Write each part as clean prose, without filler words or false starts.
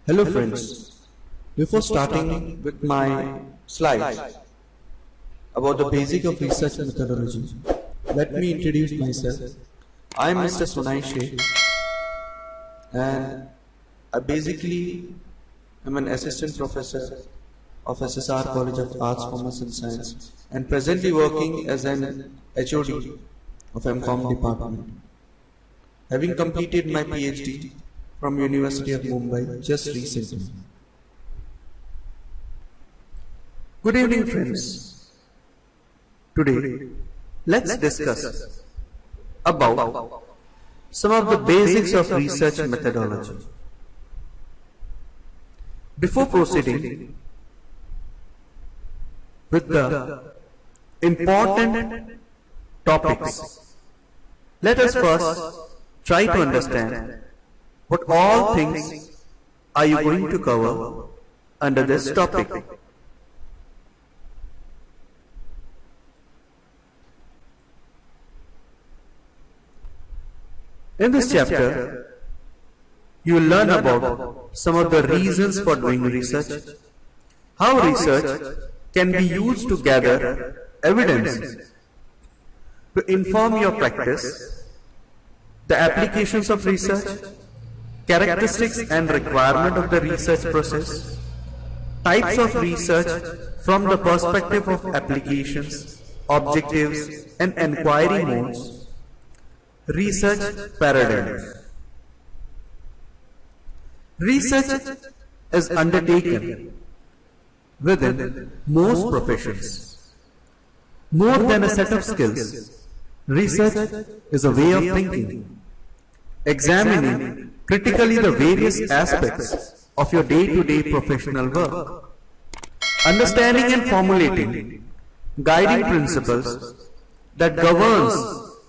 Hello friends, before starting with my slides about the basic of research methodology, let me introduce myself. I am Mr. Sunai Sheikh and I basically am an assistant professor of SSR College of Arts, Commerce and Science and presently working as an HOD of MCOM department. Having completed my PhD from University of Mumbai just recently. Good evening friends. Today let's discuss about some of the basics of research methodology. Before proceeding with the important topics, let us first try to understand what all things are you going to cover under this topic. In this chapter, you will learn about some of the reasons for doing research, how research can be used to gather evidence to inform your practice, the applications of research, characteristics and requirement of the research process, types of research from the perspective of applications, objectives and inquiry modes, research paradigms. Research is undertaken within most professions. More than a set of skills, research is a way of thinking, examining critically the various aspects of your day-to-day professional work, understanding and formulating guiding principles that governs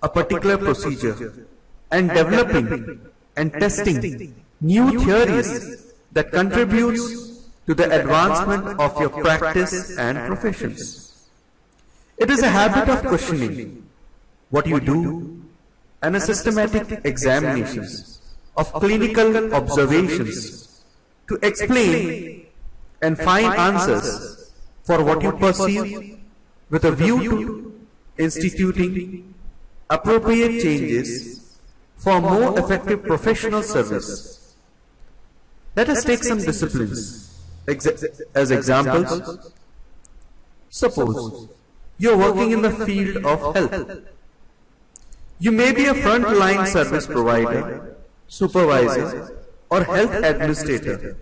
a particular procedure, and developing and testing new theories that contributes to the advancement of your practice and professions. It is a habit of questioning what you do and a systematic examinations of clinical observations to explain and find answers for what you perceive with a view to instituting appropriate changes for more effective professional service. Let us take some disciplines as examples. Suppose you are working in the field of health. You may be a front-line service provider, supervisor or health administrator.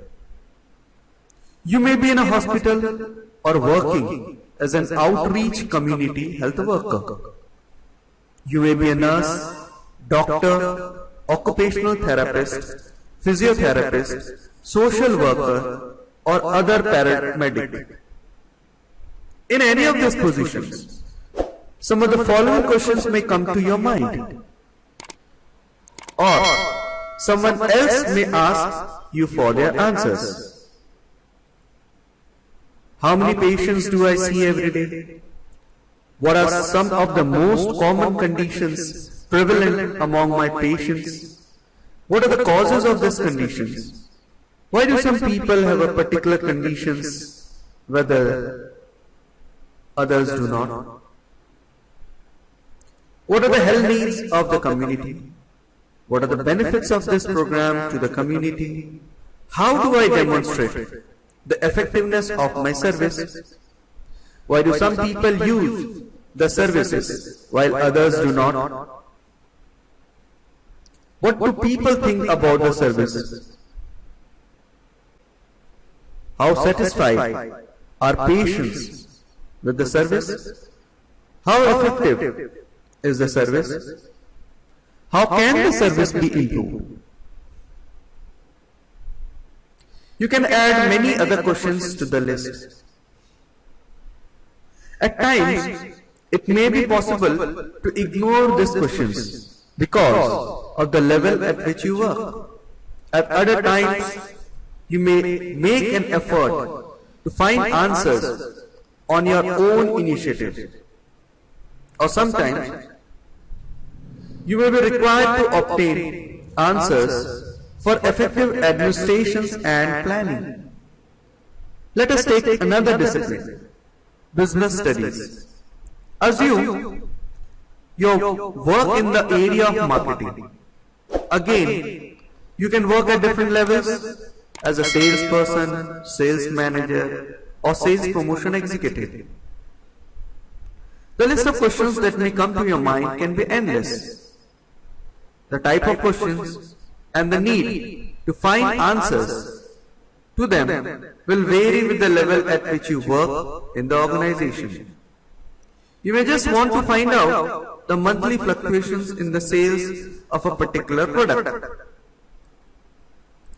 You may be in a hospital or working as an outreach community health worker. You may be a nurse, doctor, occupational therapist, physiotherapist, social worker or other paramedic. In any of these positions, some of the following questions may come to your mind. Or someone else may ask you for their answers. How many patients do I see every day? What are some of the most common conditions prevalent among my patients? What are the causes of these conditions? Why do some people have a particular conditions whether others do not? What are the health needs of the community? What are the benefits of this program to the community? How do I demonstrate the effectiveness of my service? Why do some people use the services while others do not? What do people think about the services? How satisfied are patients with the service? How effective is the service? How can the service be improved? You can add many other questions to the list. At times, it may be possible to ignore these questions because of the level at which you work. At other times, you may make an effort to find answers on your own initiative. Or sometimes, you may be required to obtain answers for effective administrations and planning. Let us take another discipline, business studies. Assume you work in the area of marketing. Again, you can work at different levels as a salesperson, sales manager, or sales promotion executive. The list of questions that may come to your mind can be endless. The type of questions and the need to find answers to them will vary with the level at which you work in the organization. You may just want to find out the monthly fluctuations in the sales of a particular product.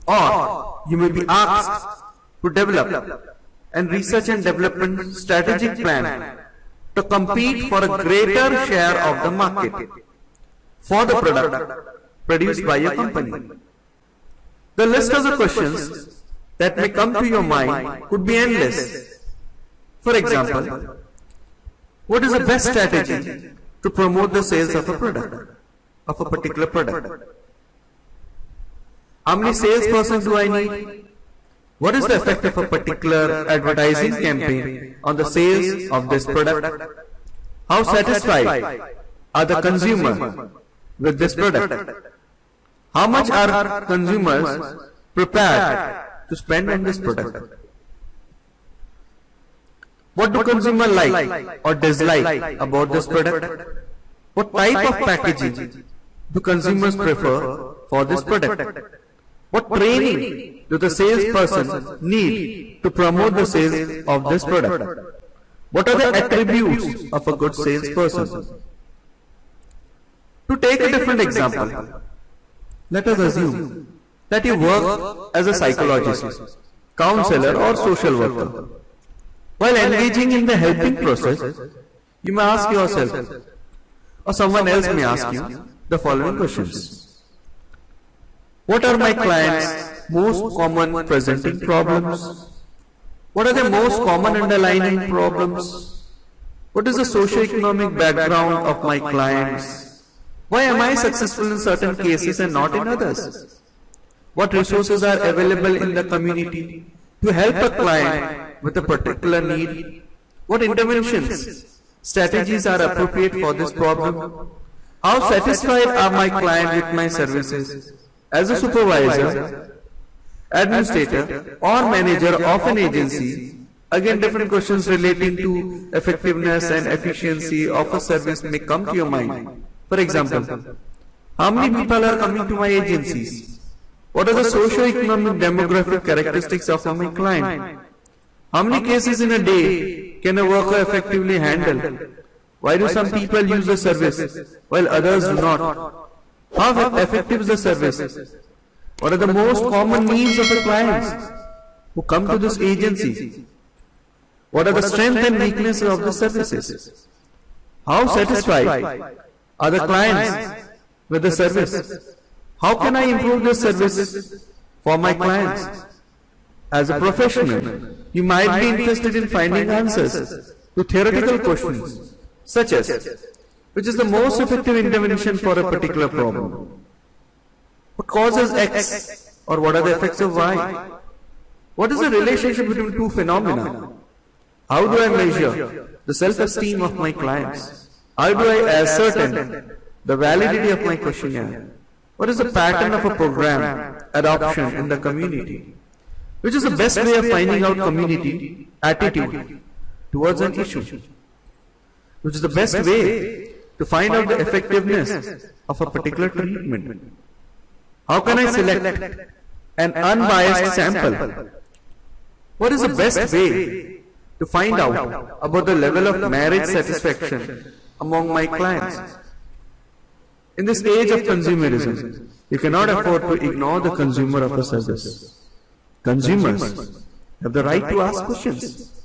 Or you may be asked to develop and research and development strategic plan to compete for a greater share of the market for the product produced by your company. The list of the questions that may come to your mind could be endless. For example, what is the best strategy to promote the sales of a product, of a particular product? How many salespersons do I need? What is the effect of a particular advertising campaign on the sales of this product? How satisfied are the consumers with this product? How much are consumers prepared to spend on this product? What do consumers like or dislike about this product? What type of packaging do consumers prefer for this product? What training do the salesperson need to promote the sales of this product? What are the attributes of a good salesperson? To take a different example, let us assume that you work as a psychologist, counselor or social worker. While engaging in the helping process, you may ask yourself, or someone else may ask you, the following questions. What are my clients' most common presenting problems? What are the most common underlying problems? What is the socio-economic background of my clients? Why am I successful in certain cases and not in others? What resources are available in the community to help a client with a particular need? What interventions, strategies are appropriate for this problem? How satisfied are my client with my services? As a supervisor, administrator or manager of an agency, again different questions relating to effectiveness and efficiency of a service may come to your mind. For example, how many people are coming to my agencies? What are the socio-economic demographic characteristics of my client? How many cases in a day can a worker effectively handle? Why do some people use the service while others do not? How effective is the service? What are the most common needs of the clients who come to this agency? What are the strengths and weaknesses of the services? How satisfied are the clients with the service? How can I improve this service for my clients? As a professional, you might be interested in finding answers to theoretical questions such as, which is the most effective intervention for a particular problem? What causes X or what are the effects of Y? What is the relationship between two phenomena? How do I measure the self-esteem of my clients? How do I ascertain the validity of my questionnaire? What is the pattern of a program adoption in the community? Which is the best way of finding out community attitude towards an issue? Which is the best way to find out the effectiveness of a particular treatment? How can I select an unbiased sample? What is the best way to find out about the level of marriage satisfaction among my clients? In this age of consumerism, you cannot afford to ignore the consumer of a service. Consumers have the right to ask questions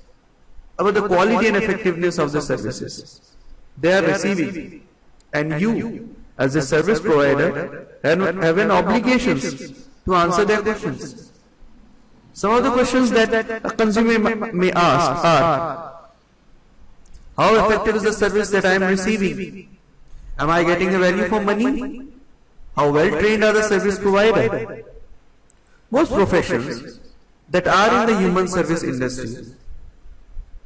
about the quality and effectiveness of the services they are receiving, and you, as a service provider, have an obligation to answer their questions. Some of the questions that a consumer may ask are, how effective is the service that I am receiving? Am I getting a value for money? How well trained are the service provider? Most professions that are in the human service industry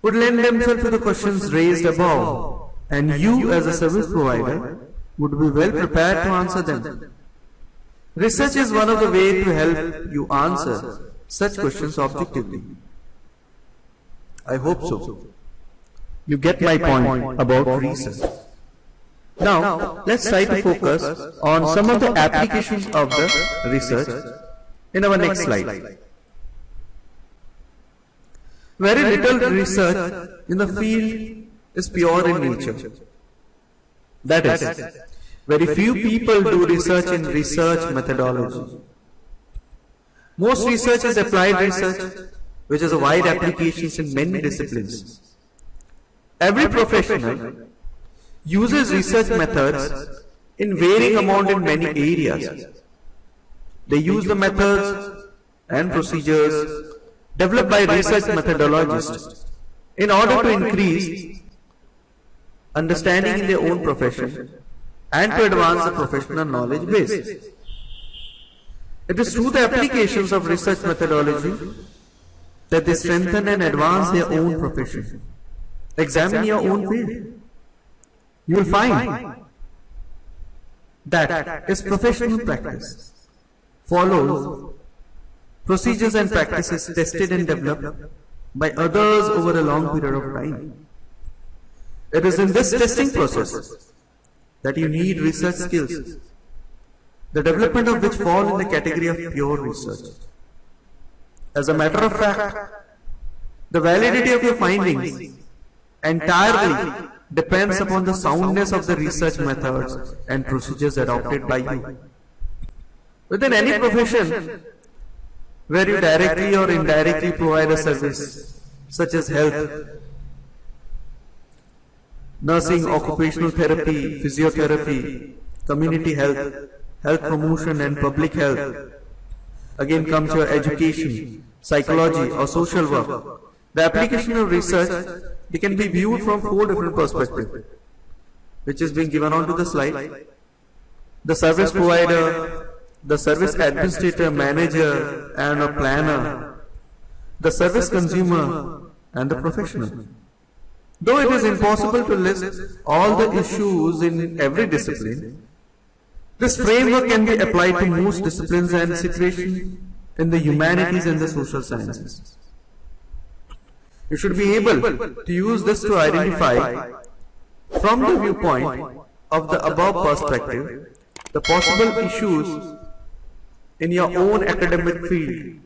would lend themselves to the questions raised above, and you as a service provider would be well prepared to answer them. Research is one of the ways to help you answer such questions objectively. I hope so. You get my point about research. Now, let's try to focus on some of the applications of the research in our next slide. Very little research in the field is pure in nature. That is, very few people do research in research methodology. Most research is applied research, which has a wide applications in many disciplines. Every professional uses research methods in varying amount in many areas. They use the methods and procedures developed by research methodologists in order to increase understanding in their own profession and to advance the professional knowledge base. It is through the applications of research methodology that they strengthen and advance their own profession. Examine your own field. You will find that its professional practice follows procedures and practices tested and developed by others over a long period of time. It is in this testing process that you need research skills, the development of which fall in the category of pure research. As a matter of fact, the validity of your findings entirely depends upon the soundness of the research methods and procedures adopted by you. Within any profession where you directly or indirectly provide a service, such as health, nursing, occupational therapy, physiotherapy, community health, health promotion and public health, again comes your education, psychology or social work. The application of research, it can be viewed from 4 different perspectives, which is being given onto the slide. The service provider, the service administrator, manager and a planner, the service consumer and the professional. Though it is impossible to list all the issues in every discipline, this framework can be applied to most disciplines and situations in the humanities and the social sciences. You should be able to use this to identify, from the viewpoint of the above perspective, the possible issues in your own academic field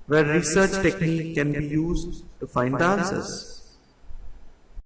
where research technique can be used to find the answers.